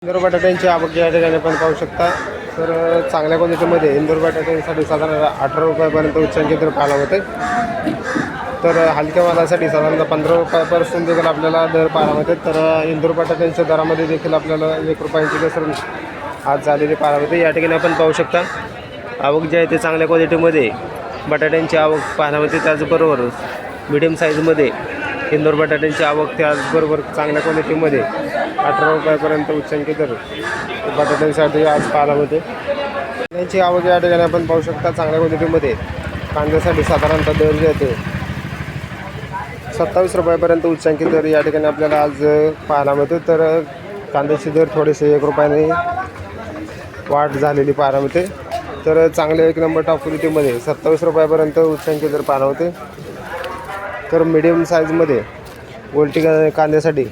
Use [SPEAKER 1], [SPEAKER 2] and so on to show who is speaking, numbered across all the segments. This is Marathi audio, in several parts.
[SPEAKER 1] इंदोर बटाट्यांची आवक या ठिकाणी आपण पाहू शकता. तर चांगल्या क्वालिटीमध्ये इंदोर बटाट्यांसाठी साधारण 18 रुपयापर्यंत उच्चांकी दर पाहायला होते. तर हलक्या मालासाठी साधारणतः 15 रुपयापासून देखील आपल्याला दर पाहायला होते. तर इंदोर बटाट्यांच्या दरामध्ये देखील आपल्याला 1 रुपयांची घसरण आज झालेली पाहायला होते. या ठिकाणी आपण पाहू शकता आवक जी आहे ते चांगल्या क्वालिटीमध्ये बटाट्यांची आवक पाहायला होते. त्याचबरोबर मिडियम साईजमध्ये इंदोर बटाट्यांची आवक, त्याचबरोबर चांगल्या क्वालिटीमध्ये 18 रुपयापर्यंत उच्चांकी दर बटाट्यांसाठी आज पाहायला होते. त्यांची आवक या ठिकाणी आपण पाहू शकता. चांगल्या क्वालिटीमध्ये कांद्यासाठी साधारणतः दर जे आहे ते 27 रुपयापर्यंत उच्चांकी दर या ठिकाणी आपल्याला आज पाहायला मिळते. तर कांद्याचे दर थोडेसे 1 रुपयाने वाढ झालेली पाहायला मिळते. तर चांगले 1 नंबर टॉप क्वालिटीमध्ये 27 रुपयापर्यंत उच्चांकी दर पाहायला होते. तर मीडियम साईजमध्ये गोल्टी कांद्यासाठी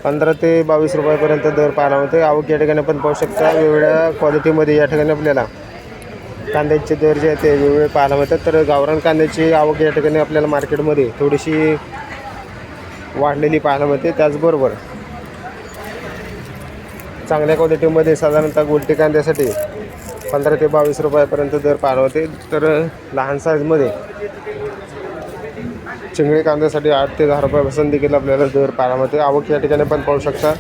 [SPEAKER 1] 15 ते 22 रुपयापर्यंत दर पाहायला होते. आवक या ठिकाणी आपण पाहू शकता. वेगवेगळ्या क्वालिटीमध्ये या ठिकाणी आपल्याला कांद्याचे दर जे आहेत ते वेगवेगळे पाहायला मिळतात. तर गावरान कांद्याची आवक या ठिकाणी आपल्याला मार्केटमध्ये थोडीशी वाढलेली पाहायला मिळते. त्याचबरोबर चांगल्या क्वालिटीमध्ये साधारणतः गोल्टी कांद्यासाठी 15 ते 22 रुपयापर्यंत दर पाहायला होते. तर लहान साईजमध्ये चिंगळी कांद्यासाठी 8 ते 10 रुपयापासून देखील आपल्याला दर पाहायला मिळते. आवक या ठिकाणी आपण पाहू शकता.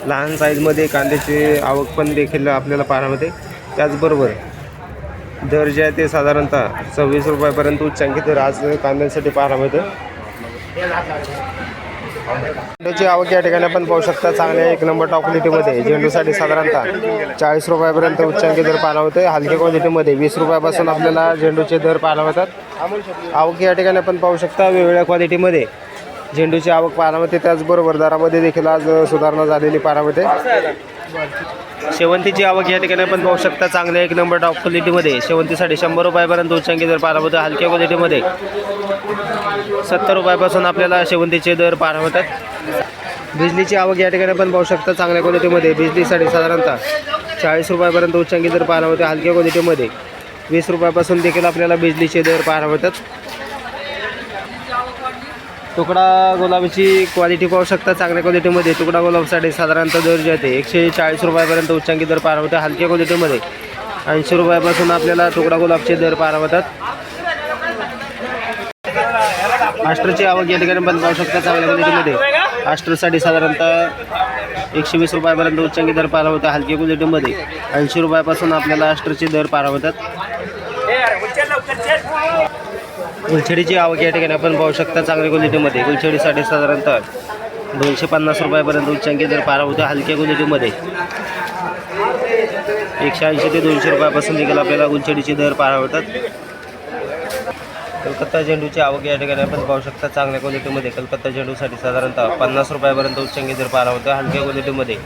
[SPEAKER 1] लहान साईजमध्ये कांद्याची आवक पण देखील आपल्याला पाहायला मिळते. त्याचबरोबर दर जे आहे ते साधारणतः 26 रुपयापर्यंत उच्चांकी दर आज कांद्यांसाठी पाहायला मिळते. झेंडूची आवक या ठिकाणी आपण पाहू शकता. चांगल्या 1 नंबर टॉप क्वालिटीमध्ये झेंडूसाठी साधारणतः 40 रुपयापर्यंत उच्चांकी दर पाहायला होते. हलक्या क्वालिटीमध्ये 20 रुपयापासून आपल्याला झेंडूचे दर पाहायला मिळतात. आवक या ठिकाणी आपण पाहू शकता. वेगवेगळ्या क्वालिटीमध्ये झेंडूची आवक पाहायला मिळते. त्याचबरोबर दरामध्ये देखील आज सुधारणा झालेली पाहायला मिळते. शेवंतीची आवक या ठिकाणी आपण पाहू शकता. चांगल्या 1 नंबर टॉप क्वालिटीमध्ये शेवंतीसाठी 100 रुपयापर्यंत उच्चांकी दर पाहायला मिळतो. हलक्या क्वालिटीमध्ये 70 रुपयापासून आपल्याला शेवंतीचे दर पाहायला मिळतात. बिजलीची आवक या ठिकाणी आपण पाहू शकता. चांगल्या क्वालिटीमध्ये बिजलीसाठी साधारणतः 40 रुपयापर्यंत उच्चांकी दर पाहायला मिळते. हलक्या क्वालिटीमध्ये 20 रुपयापासून देखील आपल्याला बिजलीचे दर पाहायला मिळतात. तुकडा गुलाबाची क्वालिटी पाहू शकता. चांगल्या क्वालिटीमध्ये तुकडा गुलाबसाठी साधारणतः दर जे आहे ते 140 रुपयापर्यंत उच्चांकी दर पाहायला मिळते. हलक्या क्वालिटीमध्ये 80 रुपयापासून आपल्याला तुकडा गुलाबचे दर पाहायला मिळतात. आस्टरची आवक या ठिकाणी पण पाहू शकता. चांगल्या क्वालिटीमध्ये आस्टरसाठी साधारणतः 120 रुपयापर्यंत उच्चांकी दर पाहायला होता. हलक्या क्वालिटीमध्ये 80 रुपयापासून आपल्याला आस्टरचे दर पाहायला होतात. गुलछडीची आवक या ठिकाणी आपण पाहू शकता. चांगल्या क्वालिटीमध्ये गुलछडीसाठी साधारणतः 250 रुपयापर्यंत उच्चांकी दर पाहायला होता. हलक्या क्वालिटीमध्ये 180 ते 200 रुपयापासून देखील आपल्याला गुलछडीचे दर पाहायला होतात. कलकत्ता झेंडूची आवक या ठिकाणी आपण पाहू शकता. चांगल्या क्वालिटीमध्ये कलकत्ता झेंडूसाठी साधारणतः 50 रुपयापर्यंत उच्चांकी दर पाहायला होता. हलक्या क्वालिटीमध्ये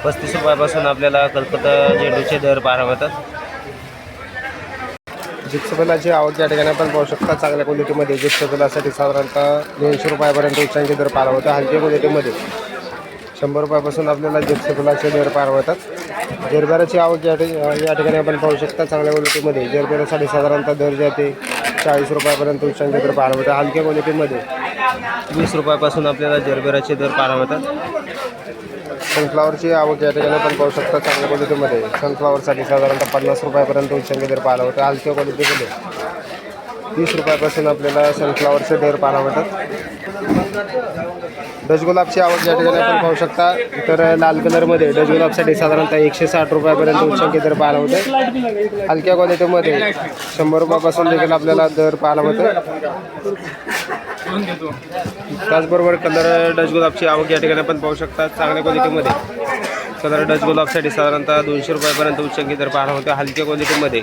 [SPEAKER 1] 35 रुपयापासून आपल्याला कलकत्ता झेंडूचे दर पाहायला होतात. जिप्सफुलाची आवक या ठिकाणी आपण पाहू शकता. चांगल्या क्वालिटीमध्ये जिप्सफुलासाठी साधारणतः 200 रुपयापर्यंत उच्चांकी दर पाहायला होता. हलक्या क्वालिटीमध्ये 100 रुपयापासून आपल्याला जिप्सफुलाचे दर पाहायला होतात. जरबेराची आवक या ठिकाणी आपण पाहू शकता. चांगल्या क्वालिटीमध्ये जरबेरासाठी साधारणतः दर जे आहे ते 40 रुपयापर्यंत उच्चांकी दर पाहायला होता. हलक्या क्वालिटीमध्ये 20 रुपयापासून आपल्याला जरबेराचे दर पाहायला होतात. सनफ्लावरची आवक या ठिकाणी आपण पाहू शकता. चांगल्या क्वालिटीमध्ये सनफ्लावरसाठी साधारणतः 50 रुपयापर्यंत उच्चांकी दर पाहायला होता. हलक्या क्वालिटीमध्ये 30 रुपयापासून आपल्याला सनफ्लावरचे दर पाहायला होतात. डचगुलाबची आवक या ठिकाणी आपण पाहू शकता. तर लाल कलरमध्ये डचगुलाबसाठी साधारणतः 160 रुपयापर्यंत उच्चांकी दर पाहायला होते. हलक्या क्वालिटीमध्ये 100 रुपयापासून देखील आपल्याला दर पाहायला होते. त्याचबरोबर कलर डचगुलाबची आवक या ठिकाणी आपण पाहू शकता. चांगल्या क्वालिटीमध्ये कलर डचगुलाबसाठी साधारणतः 200 रुपयापर्यंत उच्चांकी दर पाहायला होते. हलक्या क्वालिटीमध्ये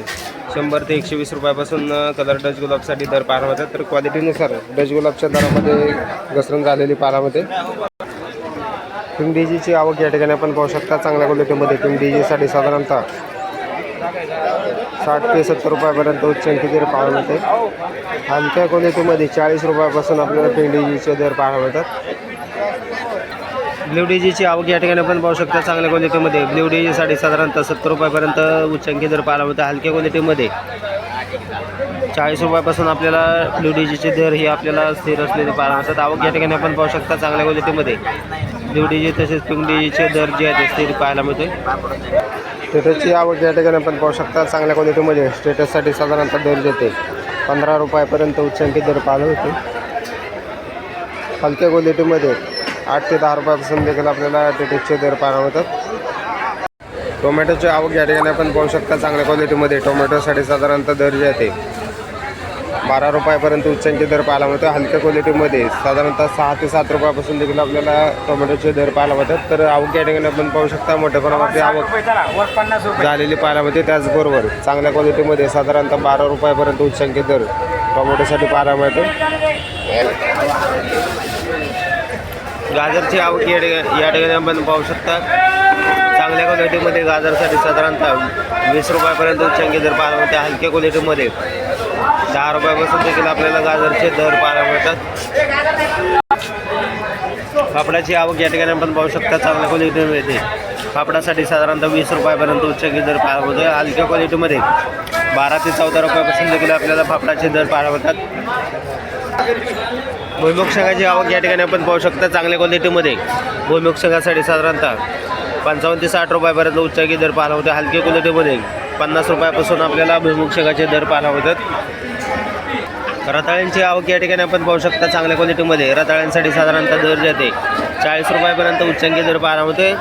[SPEAKER 1] 100 ते 120 रुपयापासून कलर डचगुलाबसाठी दर पाहायला होते. तर क्वालिटीनुसार डचगुलाबच्या दरामध्ये घसरण झालेली पाहायला होते. किंग डीजीची आवक या ठिकाणी आपण पाहू शकता. चांगल्या क्वालिटीमध्ये किंग डीजीसाठी साधारणतः 60 ते 70 रुपयापर्यंत उच्चांकी दर पाहायला होते. हलक्या क्वालिटीमध्ये 40 रुपयापासून आपल्याला किंग डीजीचे दर पाहायला होतात. ब्ल्यू डीजीची आवक या ठिकाणी आपण पाहू शकता. चांगल्या क्वालिटीमध्ये ब्ल्यू डीजीसाठी साधारणतः 70 रुपयापर्यंत उच्चांकी दर पाहायला होता. हलक्या क्वालिटीमध्ये 40 रुपयापासून आपल्याला ब्ल्यू डीजीचे दर हे आपल्याला स्थिर असलेले पाहायला मिळतात. आवक या ठिकाणी आपण पाहू शकता. चांगल्या क्वालिटीमध्ये
[SPEAKER 2] दिवडीचे तसेच पिंगडीचे दर जे आहेत ते पाहायला मिळतोय.
[SPEAKER 1] स्टेटसची आवक या ठिकाणी आपण पाहू शकता. चांगल्या क्वालिटीमध्ये स्टेटससाठी साधारणतः दर देते 15 रुपयापर्यंत उच्चांकी दर पाहायला होते. हलक्या क्वालिटीमध्ये 8 ते 10 रुपयापासून देखील आपल्याला स्टेटसचे दर पाहायला होतात. टोमॅटोची आवक या ठिकाणी आपण पाहू शकता. चांगल्या क्वालिटीमध्ये टोमॅटोसाठी साधारणतः दर जे आहे ते 12 रुपयापर्यंत उच्चांकी दर पाहायला मिळतो. हलक्या क्वालिटीमध्ये साधारणतः 6 ते 7 रुपयापासून देखील आपल्याला टोमॅटोचे दर पाहायला मिळतात. तर आवक या ठिकाणी आपण पाहू शकता मोठ्या प्रमाणात आवक झालेली पाहायला मिळते. त्याचबरोबर चांगल्या क्वालिटीमध्ये साधारणतः 12 रुपयापर्यंत उच्चांकी दर टोमॅटोसाठी पाहायला मिळतो.
[SPEAKER 2] गाजरची आवक या ठिकाणी आपण पाहू शकता. चांगल्या क्वालिटीमध्ये गाजरसाठी साधारणतः 20 रुपयापर्यंत उच्चांकी दर पाहायला मिळते. हलक्या क्वालिटीमध्ये 10 रुपयापासून देखील आपल्याला गाजरचे दर पाहायला मिळतात. कापडाची आवक या ठिकाणी आपण पाहू शकता. चांगल्या क्वालिटीमध्ये कापडासाठी साधारणतः 20 रुपयापर्यंत उच्चांकी दर पाहायला मिळतो. हलक्या क्वालिटीमध्ये 12 ते 14 रुपयापासून देखील आपल्याला कापडाचे दर पाहायला मिळतात. भुईमुग शेंगाची आवक या ठिकाणी आपण पाहू शकता. चांगल्या क्वालिटीमध्ये भुईमुग शेंगासाठी साधारणतः 55 ते 60 रुपयापर्यंत उच्चांकी दर पाहायला होते. हलक्या क्वालिटीमध्ये 50 रुपयापासून आपल्याला भुईमुग शेंगाचे दर पाहायला होतात. रताळ्यांची आवक या ठिकाणी आपण पाहू शकता. चांगल्या क्वालिटीमध्ये रताळ्यांसाठी साधारणतः दर जे ते 40 रुपयापर्यंत उच्चांकी दर पाहायला होते.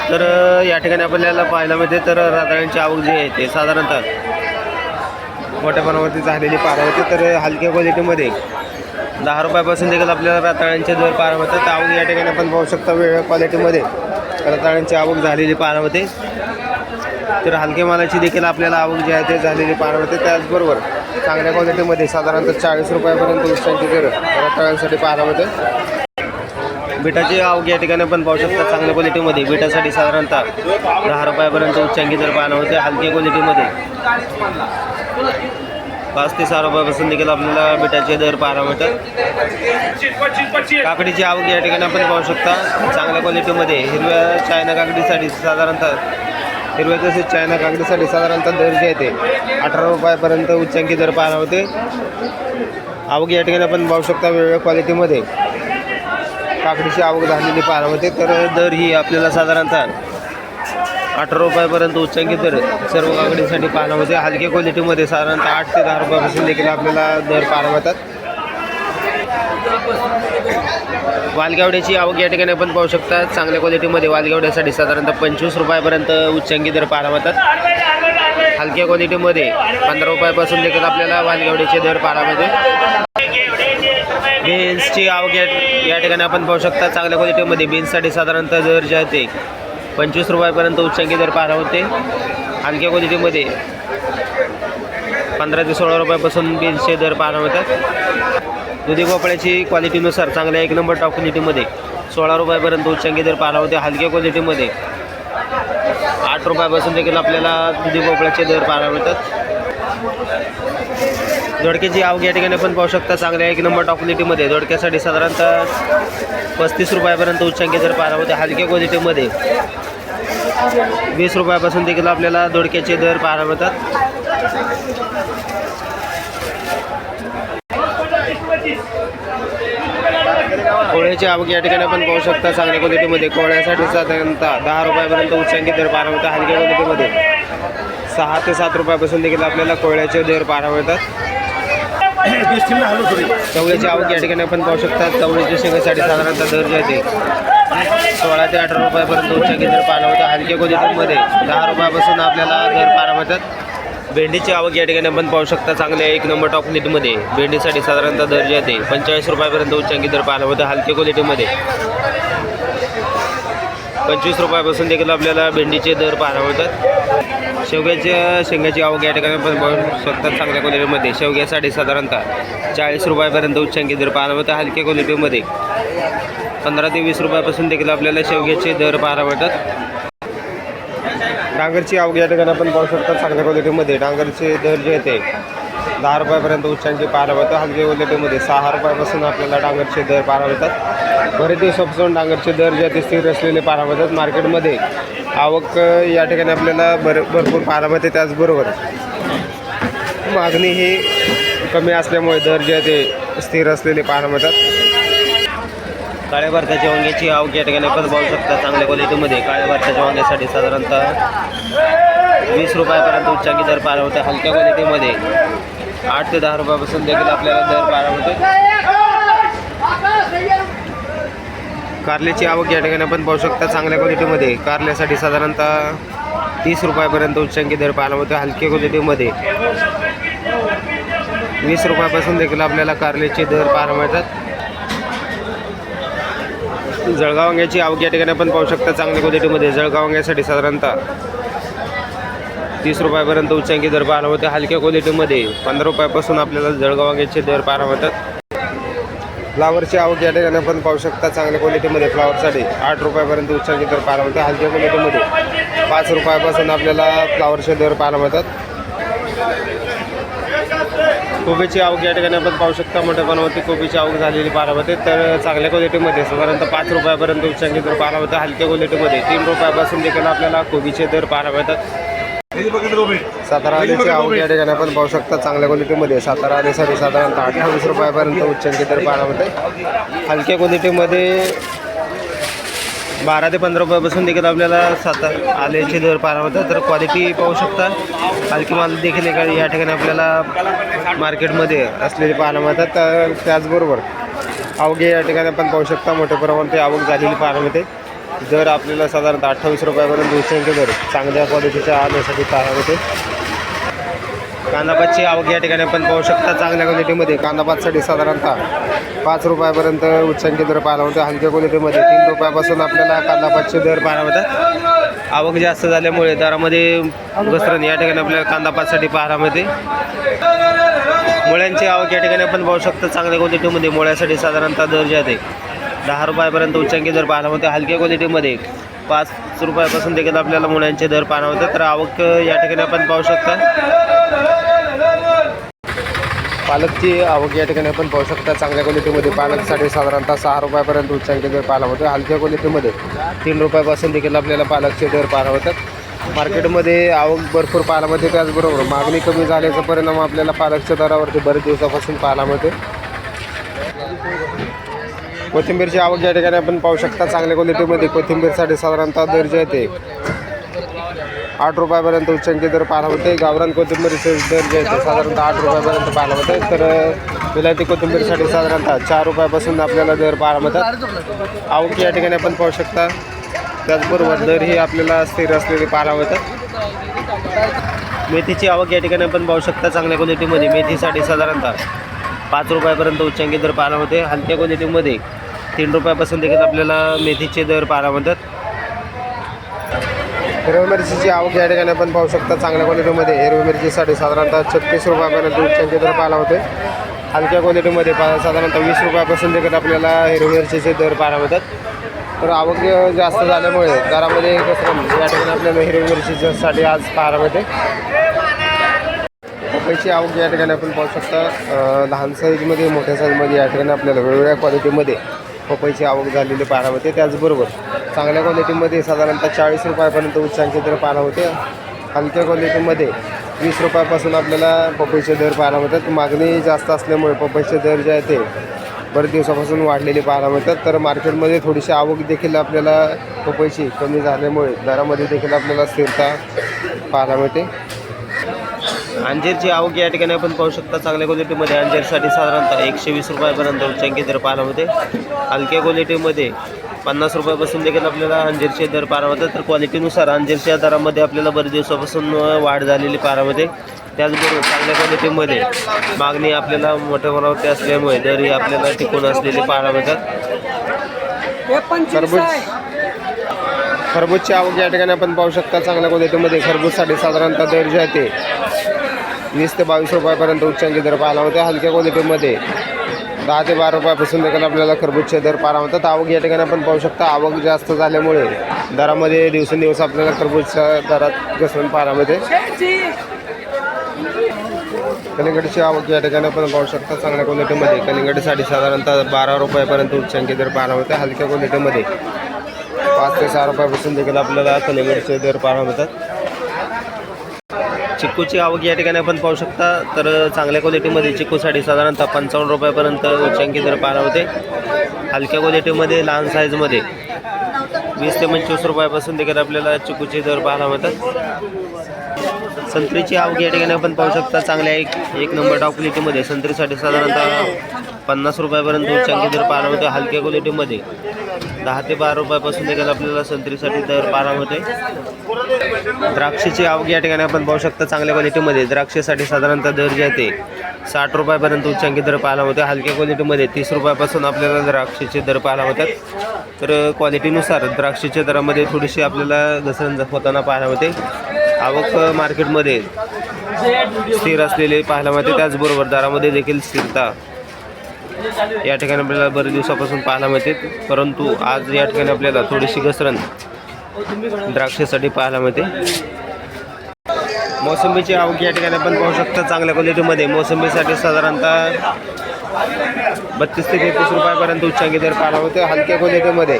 [SPEAKER 2] तर या ठिकाणी आपल्याला पाहायला मिळते. तर रताळ्यांची आवक जी आहे ते साधारणतः मोठ्या प्रमाणावरती झालेली पाहायला होते. तर हलक्या क्वालिटीमध्ये 10 रुपयापासून देखील आपल्याला रताळ्यांचे दर पाहायला मिळतात. आवक या ठिकाणी आपण पाहू शकता. वेगळ्या क्वालिटीमध्ये रताळ्यांची आवक झालेली पाहायला होते. तर हलक्या मालाची देखील आपल्याला आवक जी आहे ते झालेली पाहायला होते. त्याचबरोबर चांगल्या क्वालिटीमध्ये साधारणतः 40 रुपयापर्यंत उच्चांकी दर रताळ्यांसाठी पाहायला होते. बिटाची आवक या ठिकाणी आपण पाहू शकता. चांगल्या क्वालिटीमध्ये बिटासाठी साधारणतः 10 रुपयापर्यंत उच्चांकी दर पाहायला होते. हलक्या क्वालिटीमध्ये 5 ते 6 रुपयापासून देखील आपल्याला बिटाचे दर पाहायला मिळतात. काकडीची आवक या ठिकाणी आपण पाहू शकता. चांगल्या क्वालिटीमध्ये हिरव्या चायना काकडीसाठी साधारणतः हिरव्या तसेच चायना काकडीसाठी साधारणतः दर जे आहे ते 18 रुपयापर्यंत उच्चांकी दर पाहायला होते. आवक या ठिकाणी आपण पाहू शकता. वेगवेगळ्या क्वालिटीमध्ये काकडीची आवक झालेली पाहायला होते. तर दर ही आपल्याला साधारणतः 18 रुपयापर्यंत उच्चांकी दर सर्व काकडीसाठी पाहायला होते. हलक्या क्वालिटीमध्ये साधारणतः 8 ते 10 रुपयापासून देखील आपल्याला दर पाहायला मिळतात. वालगेवड्याची आवक या ठिकाणी आपण पाहू शकता. चांगल्या क्वालिटीमध्ये वालगेवड्यासाठी साधारणतः 25 रुपयापर्यंत उच्चांकी दर पाहायला मिळतात. हलक्या क्वालिटीमध्ये 15 रुपयापासून देखील आपल्याला वालगेवड्याचे दर पाहायला मिळतात. बीन्सची आवक या ठिकाणी आपण पाहू शकता. चांगल्या क्वालिटीमध्ये बीन्ससाठी साधारणतः दर जे आहे ते 25 रुपयापर्यंत उच्चांकी दर पाहायला होते. हलक्या क्वालिटीमध्ये 15 ते 16 रुपयापासून बीन्सचे दर पाहायला मिळतात. दुधी भोपळ्याची क्वालिटीनुसार चांगल्या 1 नंबर टॉप क्वालिटीमध्ये 16 रुपयापर्यंत उच्चांकी दर पाहायला होते. हलक्या क्वालिटीमध्ये 8 रुपयापासून देखील आपल्याला दुधी भोपळ्याचे दर पाहायला मिळतात. दोडक्याची आवक या ठिकाणी आपण पाहू शकता. चांगल्या 1 नंबर टॉप क्वालिटीमध्ये दोडक्यासाठी साधारणतः 35 रुपयापर्यंत उच्चांकी दर पाहायला होते. हलक्या क्वालिटीमध्ये 20 रुपयापासून देखील आपल्याला दोडक्याचे दर पाहायला मिळतात. कोळ्याची आवक या ठिकाणी आपण पाहू शकता. चांगल्या क्वालिटीमध्ये कोळ्यासाठी साधारणतः 10 रुपयापर्यंत उच्चांकी दर पाहायला मिळतात. हलक्या क्वालिटीमध्ये 6 ते 7 रुपयापासून देखील आपल्याला कोळ्याचे दर पाहायला मिळतात. चवळ्याची आवक या ठिकाणी आपण पाहू शकता. चवळीच्या शेंगासाठी साधारणतः दर जे आहे ते 16 ते 18 रुपयापर्यंत उच्चांकी दर पाहायला मिळतात. हलक्या क्वालिटीमध्ये 10 रुपयापासून आपल्याला दर पाहायला मिळतात. भेंडीची आवक या ठिकाणी आपण पाहू शकता. चांगल्या 1 नंबर टॉप क्वालिटीमध्ये भेंडीसाठी साधारणतः दर जे आहे ते 45 रुपयापर्यंत उच्चांकी दर पाहायला मिळतात. हलक्या क्वालिटीमध्ये 25 रुपयापासून देखील आपल्याला भेंडीचे दर पाहायला मिळतात. शेंगाची आवक या ठिकाणी आपण पाहू शकता. चांगल्या क्वालिटीमध्ये शेवग्यासाठी साधारणतः 40 रुपयापर्यंत उच्चांकी दर पाहायला मिळतात. हलक्या क्वालिटीमध्ये 15 ते 20 रुपयापासून देखील आपल्याला शेवग्याचे दर पाहायला मिळतात.
[SPEAKER 1] डांगरची आवक या ठिकाणी आपण पाहू शकता. चांगल्या क्वालिटीमध्ये डांगरचे दर जे आहे ते 10 रुपयापर्यंत उच्चांकी पाहायला मिळतात. हलक्या क्वालिटीमध्ये 6 रुपयापासून आपल्याला डांगरचे दर पाहायला मिळतात. बरेच दिवसापासून डांगरचे दर जे आहे ते स्थिर असलेले पाहायला मिळतात. मार्केटमध्ये आवक या ठिकाणी आपल्याला भरपूर पाहायला मिळते. त्याचबरोबर मागणी ही कमी असल्यामुळे दर जे आहे ते स्थिर असलेले पाहायला मिळतात.
[SPEAKER 2] काळ्या भारताच्या वांग्याची आवक या ठिकाणी आपण पाहू शकता चांगल्या क्वालिटीमध्ये. काळ्या भारताच्या वांग्यासाठी साधारणतः 20 रुपयापर्यंत उच्चांकी दर पाहायला होते. हलक्या क्वालिटीमध्ये 8 ते 10 रुपयापासून देखील आपल्याला दर पाहायला होते. कारल्याची आवक या ठिकाणी आपण पाहू शकता चांगल्या क्वालिटीमध्ये. कारल्यासाठी साधारणतः 30 रुपयापर्यंत उच्चांकी दर पाहायला होते. हलक्या क्वालिटीमध्ये 20 रुपयापासून देखील आपल्याला कारल्याचे दर पाहायला मिळतात. जळगाव वांग्याची आवक या ठिकाणी आपण पाहू शकता चांगल्या क्वालिटीमध्ये. जळगाव वांग्यासाठी साधारणतः 30 रुपयापर्यंत उच्चांकी दर पाहायला होते. हलक्या क्वालिटीमध्ये 15 रुपयापासून आपल्याला जळगाव वांग्याचे दर पाहायला मिळतात. फ्लावरची आवक या ठिकाणी आपण पाहू शकता चांगल्या क्वालिटीमध्ये. फ्लावरसाठी 8 रुपयापर्यंत उच्चांकी दर पाहायला होते. हलक्या क्वालिटीमध्ये 5 रुपयापासून आपल्याला फ्लावरचे दर पाहायला मिळतात. कोबीची आवक या ठिकाणी आपण पाहू शकता मोठ्या प्रमाणावरती कोबीची आवक झालेली पाहायला होते. तर चांगल्या क्वालिटीमध्ये साधारणतः 5 रुपयापर्यंत उच्चांकी दर पाहायला होते. हलक्या क्वालिटीमध्ये 3 रुपयापासून देखील आपल्याला कोबीचे दर पाहायला मिळतात. सातारा आलेची आवक या ठिकाणी आपण पाहू शकता चांगल्या क्वालिटीमध्ये. सातारा आलेसाठी साधारणतः 28 रुपयापर्यंत उच्चांकी दर पाहायला होते. हलक्या क्वालिटीमध्ये 12 ते 15 रुपयापासून देखील आपल्याला सातारा आलेचे दर पाहायला होतं. तर क्वालिटी पाहू शकता हलकी माल देखील या ठिकाणी आपल्याला मार्केटमध्ये असलेले पाहायला मिळतात. तर त्याचबरोबर आवक या ठिकाणी आपण पाहू शकता मोठ्या प्रमाणात आवक झालेली पाहायला मिळते. दर आपल्याला साधारणतः 28 रुपयापर्यंत उच्चांकी दर चांगल्या क्वालिटीच्या आल्यासाठी पाहायला होते. कांदापातची आवक या ठिकाणी आपण पाहू शकता चांगल्या क्वालिटीमध्ये. कांदापातसाठी साधारणतः 5 रुपयापर्यंत उच्चांकी दर पाहायला होते. हलक्या क्वालिटीमध्ये 3 रुपयापासून आपल्याला कांदापातचे दर पाहायला होतात. आवक जास्त झाल्यामुळे दरामध्ये घसरण या ठिकाणी आपल्याला कांदापातसाठी पाहायला मिळते. मुळ्यांची आवक या ठिकाणी आपण पाहू शकता चांगल्या क्वालिटीमध्ये. मुळ्यासाठी साधारणतः दर जे आहे 10 रुपयापर्यंत उच्चांकी दर पाहायला होते. हलक्या क्वालिटीमध्ये 5 रुपयापासून देखील आपल्याला मुळ्यांचे दर पाहायला होते. तर आवक या ठिकाणी आपण पाहू शकता. पालकची आवक या ठिकाणी आपण पाहू शकता चांगल्या क्वालिटीमध्ये. पालकसाठी साधारणतः 6 रुपयापर्यंत उच्चांकी दर पाहायला होते. हलक्या क्वालिटीमध्ये 3 रुपयापासून देखील आपल्याला पालकचे दर पाहायला होतात. मार्केटमध्ये आवक भरपूर पाहायला मिळते. त्याचबरोबर मागणी कमी झाल्याचा परिणाम आपल्याला पालकच्या दरावरती बरेच दिवसापासून पाहायला मिळते. कोथिंबीरची आवक या ठिकाणी आपण पाहू शकता चांगल्या क्वालिटीमध्ये. कोथिंबीरसाठी साधारणतः दर जे आहे ते 8 रुपयापर्यंत उच्चांकी दर पाहायला होते. गावरान कोथिंबीरचे दर जे आहे ते साधारणतः 8 रुपयापर्यंत पाहायला होते. तर विलायती कोथिंबीरसाठी साधारणतः 4 रुपयापासून आपल्याला दर पाहायला मिळतात. आवक या ठिकाणी आपण पाहू शकता. त्याचबरोबर दर ही आपल्याला स्थिर असलेली पाहायला मिळतात. मेथीची आवक या ठिकाणी आपण पाहू शकता चांगल्या क्वालिटीमध्ये. मेथीसाठी साधारणतः 5 रुपयापर्यंत उच्चांकी दर पाहायला होते. हलक्या क्वालिटीमध्ये 3 रुपयापासून देखील आपल्याला मेथीचे दर पाहायला मिळतात. हिरवी मिरचीची आवक या ठिकाणी आपण पाहू शकता चांगल्या क्वालिटीमध्ये. हिरवी मिरचीसाठी साधारणतः 36 रुपयापर्यंत उच्चांकी दर पाहायला होते. हलक्या क्वालिटीमध्ये साधारणतः 20 रुपयापासून देखील आपल्याला हिरवी मिरचीचे दर पाहायला मिळतात. तर आवक जास्त झाल्यामुळे दरामध्ये घसरण या ठिकाणी आपल्याला हिरवी मिरचीसाठी आज पाहायला मिळते. पपईची आवक या ठिकाणी आपण पाहू शकता लहान साईजमध्ये मोठ्या साईजमध्ये या ठिकाणी आपल्याला वेगवेगळ्या क्वालिटीमध्ये पपईची आवक झालेली पाहायला होते. त्याचबरोबर चांगल्या क्वालिटीमध्ये साधारणतः 40 रुपयापर्यंत उच्चांकी दर पाहायला होते. हलक्या क्वालिटीमध्ये 20 रुपयापासून आपल्याला पपईचे दर पाहायला मिळतात. मागणी जास्त असल्यामुळे पपईचे दर जे आहे ते बरेच दिवसापासून वाढलेले पाहायला मिळतात. तर मार्केटमध्ये थोडीशी आवक देखील आपल्याला पपईची कमी झाल्यामुळे दरामध्ये देखील आपल्याला स्थिरता पाहायला मिळते. अंजीरची आवक या ठिकाणी आपण पाहू शकता चांगल्या क्वालिटीमध्ये. अंजीरसाठी साधारणतः 120 रुपयापर्यंत उच्चांकी दर पाहायला होते. हलक्या क्वालिटीमध्ये 50 रुपयापासून देखील आपल्याला अंजीरचे दर पाहायला होतात. तर क्वालिटीनुसार अंजीरच्या दरामध्ये आपल्याला बरेच दिवसापासून वाढ झालेली पाहायला होते. त्याचबरोबर चांगल्या क्वालिटीमध्ये मागणी आपल्याला मोठ्या प्रमाणावरती असल्यामुळे दरही आपल्याला टिकून असलेले पाहायला मिळतात. खरबूजची आवक या ठिकाणी आपण पाहू शकता चांगल्या क्वालिटीमध्ये. खरबूजसाठी साधारणतः दर जे आहे ते 20 ते 22 रुपयापर्यंत उच्चांकी दर पाहायला होते. हलक्या क्वालिटीमध्ये 10 ते 12 रुपयापासून देखील आपल्याला खरबूजचे दर पाहायला होतात. आवक या ठिकाणी आपण पाहू शकता आवक जास्त झाल्यामुळे दरामध्ये दिवसेंदिवस आपल्याला खरबूजच्या दरात घसरण पाहायला मिळते. कलिंगडची आवक या ठिकाणी आपण पाहू शकता चांगल्या क्वालिटीमध्ये. कलिंगडसाठी साधारणतः 12 रुपयापर्यंत उच्चांकी दर पाहायला होते. हलक्या क्वालिटीमध्ये 5 ते 6 रुपयापासून देखील आपल्याला कलिंगडचे दर पाहायला मिळतात. चिक्कूची आवक या ठिकाणी आपण पाहू शकता. तर चांगल्या क्वालिटीमध्ये चिक्कूसाठी साधारणतः 55 रुपयापर्यंत उच्चांकी दर पाहायला होते. हलक्या क्वालिटीमध्ये लहान साईजमध्ये 20 ते 25 रुपयापासून देखील आपल्याला चिकूचे दर पाहायला मिळतात. संत्रीची आवक या ठिकाणी आपण पाहू शकता. चांगल्या एक नंबर टॉप क्वालिटीमध्ये संत्रीसाठी साधारणतः 50 रुपयापर्यंत उच्चांकी दर पाहायला मिळतो. हलक्या क्वालिटीमध्ये 10 ते 12 रुपयापासून देखील आपल्याला संत्रीसाठी दर पाहायला मिळते. द्राक्षाची आवक या ठिकाणी आपण पाहू शकता. चांगल्या क्वालिटीमध्ये द्राक्षासाठी साधारणतः दर जे आहे ते 60 रुपयापर्यंत उच्चांकी दर पाहायला मिळते. हलक्या क्वालिटीमध्ये 30 रुपयापासून आपल्याला द्राक्षाचे दर पाहायला मिळतात. तर क्वालिटीनुसार द्राक्षाच्या दरामध्ये थोडीशी आपल्याला घसरण होताना पाहायला मिळते. आवक मार्केटमध्ये स्थिर असलेले पाहायला मिळते. त्याचबरोबर दरामध्ये देखील स्थिरता या ठिकाणी आपल्याला बरेच दिवसापासून पाहायला मिळते. परंतु आज या ठिकाणी आपल्याला थोडीशी घसरण द्राक्षासाठी पाहायला मिळते. मोसंबीची आवक या ठिकाणी आपण पाहू शकता. चांगल्या क्वालिटीमध्ये मोसंबीसाठी साधारणतः 32 ते 33 रुपयापर्यंत उच्चांकी दर पाहायला मिळते. हलक्या क्वालिटीमध्ये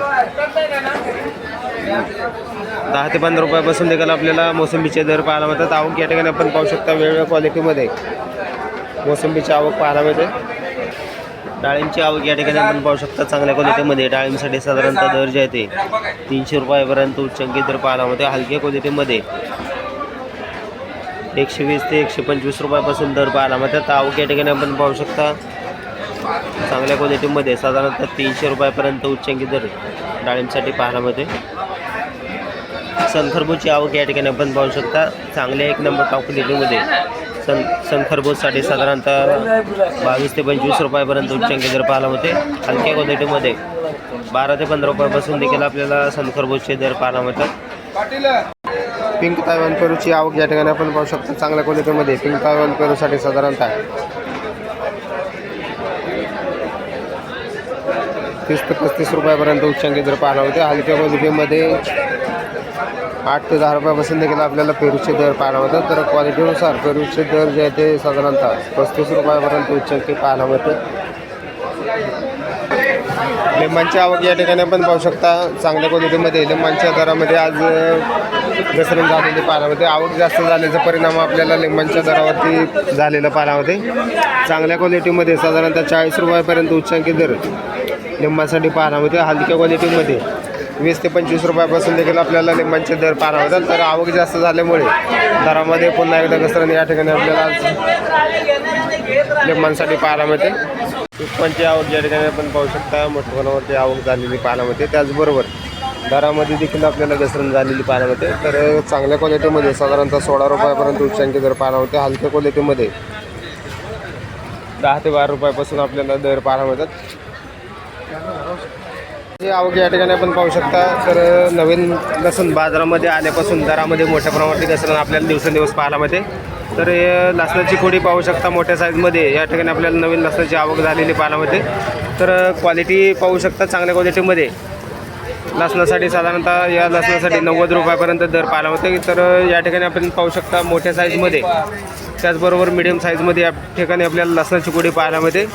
[SPEAKER 2] 10 ते 15 रुपयापासून देखील आपल्याला मोसंबीचे दर पाहायला मिळतात. आवक या ठिकाणी आपण पाहू शकता. वेगवेगळ्या क्वालिटीमध्ये मोसंबीची आवक पाहायला मिळते. डाळिंबची आवक या ठिकाणी आपण पाहू शकता. चांगल्या क्वालिटीमध्ये डाळिंबसाठी साधारणतः दर जे आहे ते 300 रुपयापर्यंत उच्चांकी दर पाहायला मिळते. हलक्या क्वालिटीमध्ये 120 ते 125 रुपयापासून दर पाहायला मिळतात. आवक या ठिकाणी आपण पाहू शकता. चांगल्या क्वालिटीमध्ये साधारणतः 300 रुपयापर्यंत उच्चांकी दर डाळिंबसाठी पाहायला मिळते. सनखरबूजची आवक या ठिकाणी आपण पाहू शकता. चांगल्या एक नंबर टॉप क्वालिटीमध्ये सनखरबूजसाठी साधारणतः 22 ते 25 रुपयापर्यंत उच्चांकी दर पाहायला मिळते. हलक्या क्वालिटीमध्ये 12 ते 15 रुपयापासून देखील आपल्याला सनखरबूजचे दर पाहायला मिळतात.
[SPEAKER 1] पिंक तायवान पेरूची आवक या ठिकाणी आपण पाहू शकतो. चांगल्या क्वालिटीमध्ये पिंक तायवान पेरूसाठी साधारणतः 30 ते 35 रुपयापर्यंत उच्चांकी दर पाहायला मिळते. हलक्या क्वालिटीमध्ये 8 ते 10 रुपयापासून देखील आपल्याला पेरूचे दर पाहायला मिळतात. तर क्वालिटीनुसार पेरूचे दर जे आहे ते साधारणतः 35 रुपयापर्यंत उच्चांकी पाहायला मिळते. लिंबांची आवक या ठिकाणी आपण पाहू शकता. चांगल्या क्वालिटीमध्ये लिंबांच्या दरामध्ये आज घसरण झालेली पाहायला मिळते. आवक जास्त झाल्याचा परिणाम आपल्याला लिंबांच्या दरावरती झालेला पाहायला मिळते. चांगल्या क्वालिटीमध्ये साधारणतः 40 रुपयापर्यंत उच्चांकी दर लिंबासाठी पाहायला मिळते. हलक्या क्वालिटीमध्ये 20 ते 25 रुपयापासून देखील आपल्याला लिंबांचे दर पाहायला मिळतात. तर आवक जास्त झाल्यामुळे दरामध्ये पुन्हा एकदा घसरण या ठिकाणी आपल्याला लिंबांसाठी पाहायला मिळते. पुष्पांची आवक या ठिकाणी आपण पाहू शकता. मोठ्या प्रमाणावरती आवक झालेली पाहायला मिळते. त्याचबरोबर दरामध्ये देखील आपल्याला घसरण झालेली पाहायला मिळते. तर चांगल्या क्वालिटीमध्ये साधारणतः 16 रुपयापर्यंत उच्चांकी दर पाहायला मिळते. हलक्या क्वालिटीमध्ये 10 ते 12 रुपयापासून आपल्याला दर पाहायला मिळतात. ही आवक या ठिकाणी आपण पाहू शकता. तर नवीन लसूण बाजारामध्ये आल्यापासून दरामध्ये मोठ्या प्रमाणावरती घसरण आपल्याला दिवसेंदिवस पाहायला मिळते. तर लसणाची खोडी पाहू शकता. मोठ्या साईजमध्ये या ठिकाणी आपल्याला नवीन लसणाची आवक झालेली पाहायला मिळते. तर क्वालिटी पाहू शकता. चांगल्या क्वालिटीमध्ये लसणासाठी साधारणतः या लसणासाठी 90 रुपयापर्यंत दर पाहायला मिळते. तर या ठिकाणी आपण पाहू शकता मोठ्या साईजमध्ये त्याचबरोबर मिडियम साईजमध्ये या ठिकाणी आपल्याला लसणाची खोडी पाहायला मिळते.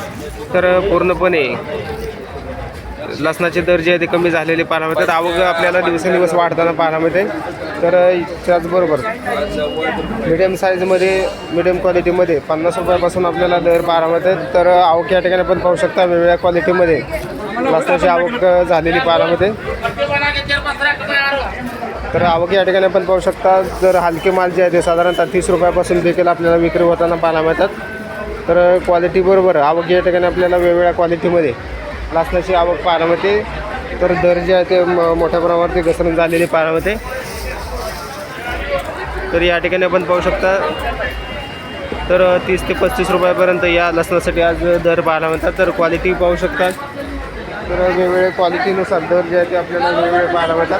[SPEAKER 1] तर पूर्णपणे लसणाचे दर जे आहे ते कमी झालेले पाहायला मिळतात. आवक आपल्याला दिवसेंदिवस वाढताना पाहायला मिळते. तर त्याचबरोबर मिडियम साईजमध्ये मिडियम क्वालिटीमध्ये 50 रुपयापासून आपल्याला दर पाहायला मिळतात. तर आवक या ठिकाणी आपण पाहू शकता. वेगवेगळ्या क्वालिटीमध्ये लसणाची आवक झालेली पाहायला मिळते. तर आवक या ठिकाणी आपण पाहू शकता. जर हलके माल जे आहे ते साधारणतः 30 रुपयापासून देखील आपल्याला विक्री होताना पाहायला मिळतात. तर क्वालिटीबरोबर आवक या ठिकाणी आपल्याला वेगवेगळ्या क्वालिटीमध्ये लसणाची आवक पाहायला मिळते. तर दर जे आहे ते मोठ्या प्रमाणावरती घसरण झालेली पाहायला मिळते. तर या ठिकाणी आपण पाहू शकता. तर 30 ते 35 रुपयापर्यंत या लसणासाठी आज दर पाहायला मिळतात. तर क्वालिटी पाहू शकता. तर वेगवेगळ्या क्वालिटीनुसार दर जे आहे ते आपल्याला वेगवेगळे पाहायला मिळतात.